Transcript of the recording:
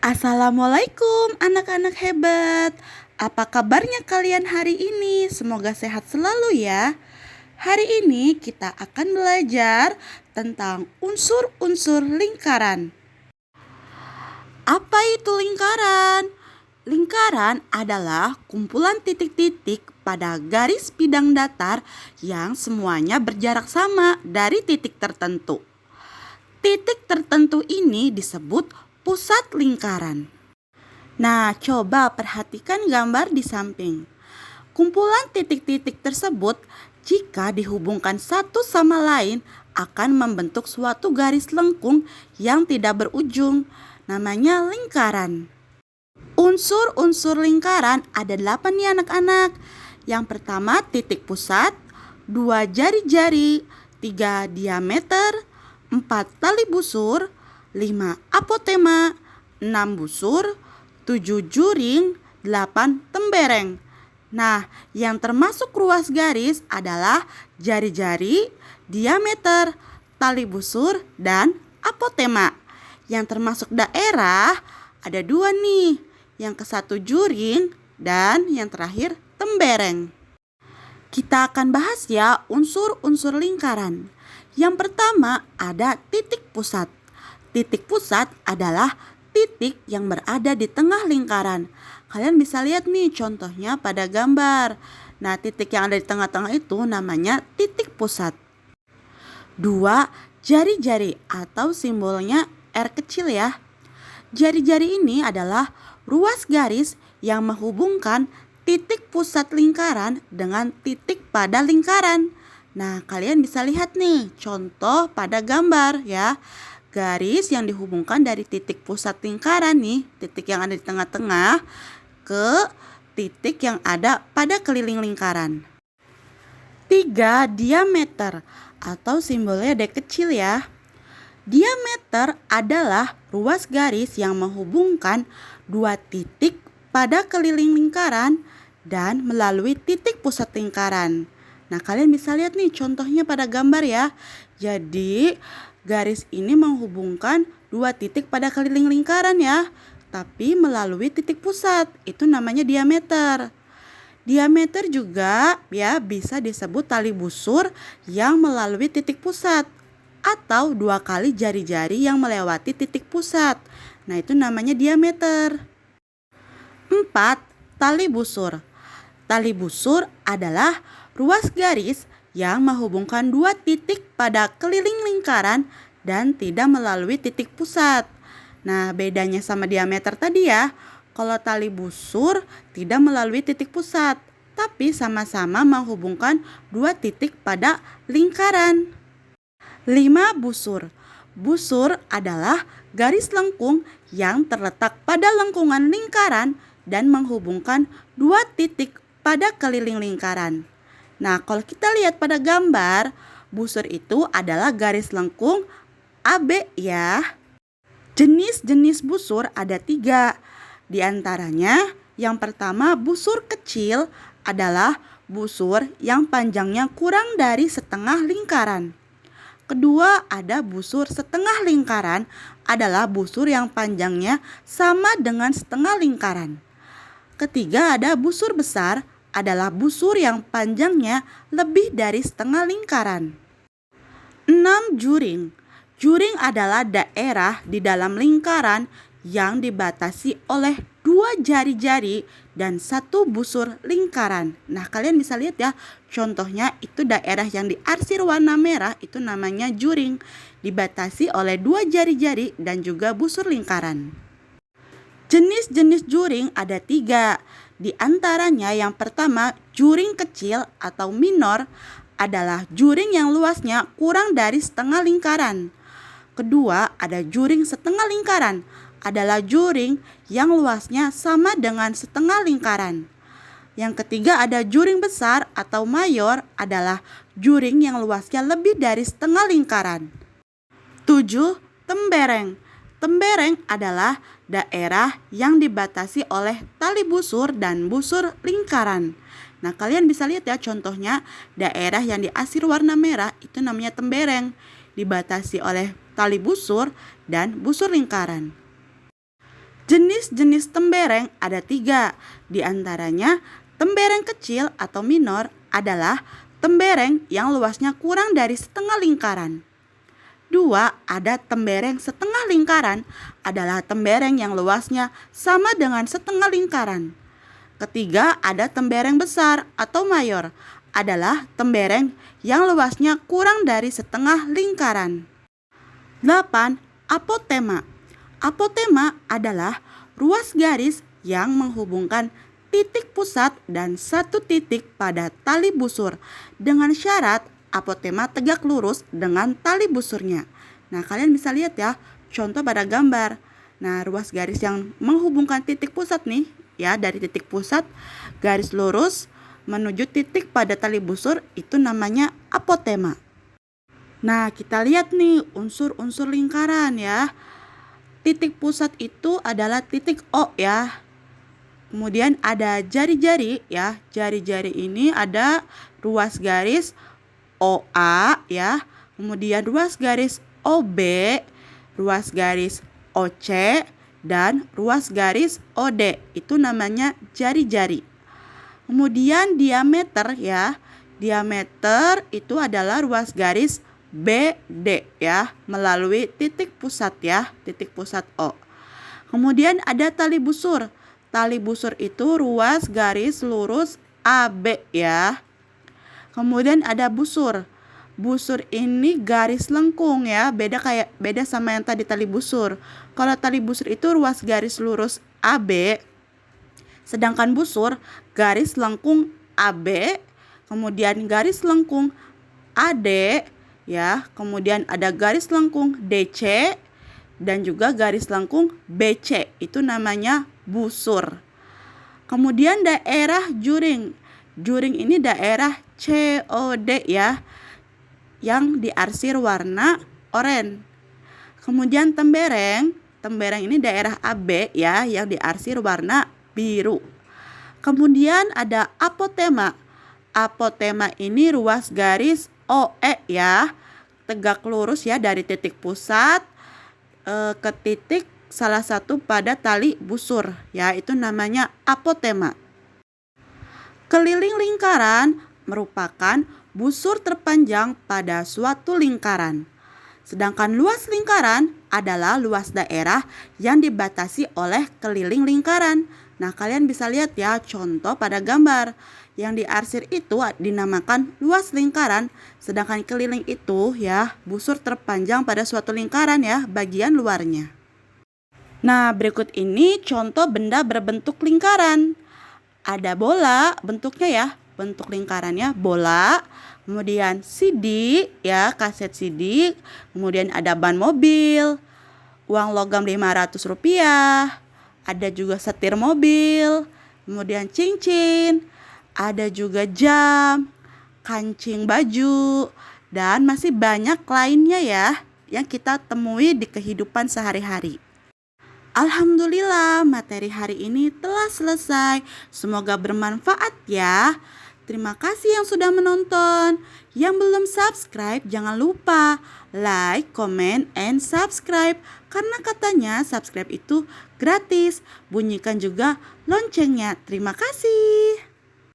Assalamualaikum anak-anak hebat. Apa kabarnya kalian hari ini? Semoga sehat selalu ya. Hari ini kita akan belajar tentang unsur-unsur lingkaran. Apa itu lingkaran? Lingkaran adalah kumpulan titik-titik pada garis bidang datar yang semuanya berjarak sama dari titik tertentu. Titik tertentu ini disebut pusat lingkaran. Nah, coba perhatikan gambar di samping. Kumpulan titik-titik tersebut jika dihubungkan satu sama lain akan membentuk suatu garis lengkung yang tidak berujung, namanya lingkaran. Unsur-unsur lingkaran ada 8 nih anak-anak. Yang pertama titik pusat, 2 jari-jari, 3 diameter, 4 tali busur, 5 apotema, 6 busur, 7 juring, 8 tembereng. Nah, yang termasuk ruas garis adalah jari-jari, diameter, tali busur, dan apotema. Yang termasuk daerah ada 2 nih, yang ke satu juring dan yang terakhir tembereng. Kita akan bahas ya unsur-unsur lingkaran. Yang pertama ada titik pusat. Titik pusat adalah titik yang berada di tengah lingkaran. Kalian bisa lihat nih contohnya pada gambar. Nah, titik yang ada di tengah-tengah itu namanya titik pusat. 2 jari-jari atau simbolnya R kecil ya. Jari-jari ini adalah ruas garis yang menghubungkan titik pusat lingkaran dengan titik pada lingkaran. Nah, kalian bisa lihat nih contoh pada gambar ya. Garis yang dihubungkan dari titik pusat lingkaran nih, titik yang ada di tengah-tengah ke titik yang ada pada keliling lingkaran. 3 diameter atau simbolnya D kecil ya. Diameter adalah ruas garis yang menghubungkan 2 titik pada keliling lingkaran dan melalui titik pusat lingkaran. Nah, kalian bisa lihat nih contohnya pada gambar ya. Jadi, garis ini menghubungkan 2 titik pada keliling lingkaran ya, tapi melalui titik pusat. Itu namanya diameter. Diameter juga ya bisa disebut tali busur yang melalui titik pusat atau 2 kali jari-jari yang melewati titik pusat. Nah, itu namanya diameter. 4 tali busur. Tali busur adalah ruas garis yang menghubungkan 2 titik pada keliling lingkaran dan tidak melalui titik pusat. Nah, bedanya sama diameter tadi ya. Kalau tali busur tidak melalui titik pusat, tapi sama-sama menghubungkan 2 titik pada lingkaran. 5 busur. Busur adalah garis lengkung yang terletak pada lengkungan lingkaran dan menghubungkan 2 titik pada keliling lingkaran. Nah, kalau kita lihat pada gambar, busur itu adalah garis lengkung AB ya. Jenis-jenis busur ada 3. Di antaranya, yang pertama busur kecil adalah busur yang panjangnya kurang dari setengah lingkaran. Kedua, ada busur setengah lingkaran adalah busur yang panjangnya sama dengan setengah lingkaran. Ketiga, ada busur besar adalah busur yang panjangnya lebih dari setengah lingkaran. 6 juring. Juring adalah daerah di dalam lingkaran yang dibatasi oleh 2 jari-jari dan 1 busur lingkaran. Nah, kalian bisa lihat ya, contohnya itu daerah yang diarsir warna merah itu namanya juring, dibatasi oleh 2 jari-jari dan juga busur lingkaran. Jenis-jenis juring ada 3. Di antaranya yang pertama, juring kecil atau minor adalah juring yang luasnya kurang dari setengah lingkaran. Kedua, ada juring setengah lingkaran adalah juring yang luasnya sama dengan setengah lingkaran. Yang ketiga, ada juring besar atau mayor adalah juring yang luasnya lebih dari setengah lingkaran. 7. Tembereng. Tembereng adalah daerah yang dibatasi oleh tali busur dan busur lingkaran. Nah, kalian bisa lihat ya contohnya daerah yang diarsir warna merah itu namanya tembereng, dibatasi oleh tali busur dan busur lingkaran. Jenis-jenis tembereng ada 3. Di antaranya, tembereng kecil atau minor adalah tembereng yang luasnya kurang dari setengah lingkaran. 2. Ada tembereng setengah lingkaran adalah tembereng yang luasnya sama dengan setengah lingkaran. Ketiga, ada tembereng besar atau mayor adalah tembereng yang luasnya kurang dari setengah lingkaran. 8. Apotema. Apotema adalah ruas garis yang menghubungkan titik pusat dan satu titik pada tali busur dengan syarat apotema tegak lurus dengan tali busurnya. Nah, kalian bisa lihat ya, contoh pada gambar. Nah, ruas garis yang menghubungkan titik pusat nih, ya, dari titik pusat garis lurus menuju titik pada tali busur itu namanya apotema. Nah, kita lihat nih unsur-unsur lingkaran ya. Titik pusat itu adalah titik O ya. Kemudian ada jari-jari ya. Jari-jari ini ada ruas garis OA ya. Kemudian ruas garis OB, ruas garis OC, dan ruas garis OD. Itu namanya jari-jari. Kemudian diameter ya. Diameter itu adalah ruas garis BD ya, melalui titik pusat ya, titik pusat O. Kemudian ada tali busur. Tali busur itu ruas garis lurus AB ya. Kemudian ada busur. Busur ini garis lengkung ya, beda sama yang tadi tali busur. Kalau tali busur itu ruas garis lurus AB, sedangkan busur garis lengkung AB, kemudian garis lengkung AD ya, kemudian ada garis lengkung DC dan juga garis lengkung BC, itu namanya busur. Kemudian daerah juring. Juring ini daerah COD ya, yang diarsir warna oranye. Kemudian tembereng. Tembereng ini daerah AB ya, yang diarsir warna biru. Kemudian ada apotema. Apotema ini ruas garis OE ya, tegak lurus ya dari titik pusat ke titik salah satu pada tali busur ya, itu namanya apotema. Keliling lingkaran merupakan busur terpanjang pada suatu lingkaran. Sedangkan luas lingkaran adalah luas daerah yang dibatasi oleh keliling lingkaran. Nah, kalian bisa lihat ya contoh pada gambar. Yang diarsir itu dinamakan luas lingkaran, sedangkan keliling itu ya busur terpanjang pada suatu lingkaran ya, bagian luarnya. Nah, berikut ini contoh benda berbentuk lingkaran. Ada bola bentuknya ya, bentuk lingkarannya bola. Kemudian CD ya, kaset CD. Kemudian ada ban mobil, uang logam Rp500. Ada juga setir mobil. Kemudian cincin. Ada juga jam, kancing baju, dan masih banyak lainnya ya yang kita temui di kehidupan sehari-hari. Alhamdulillah, materi hari ini telah selesai. Semoga bermanfaat ya. Terima kasih yang sudah menonton. Yang belum subscribe, jangan lupa like, comment, and subscribe. Karena katanya subscribe itu gratis. Bunyikan juga loncengnya. Terima kasih.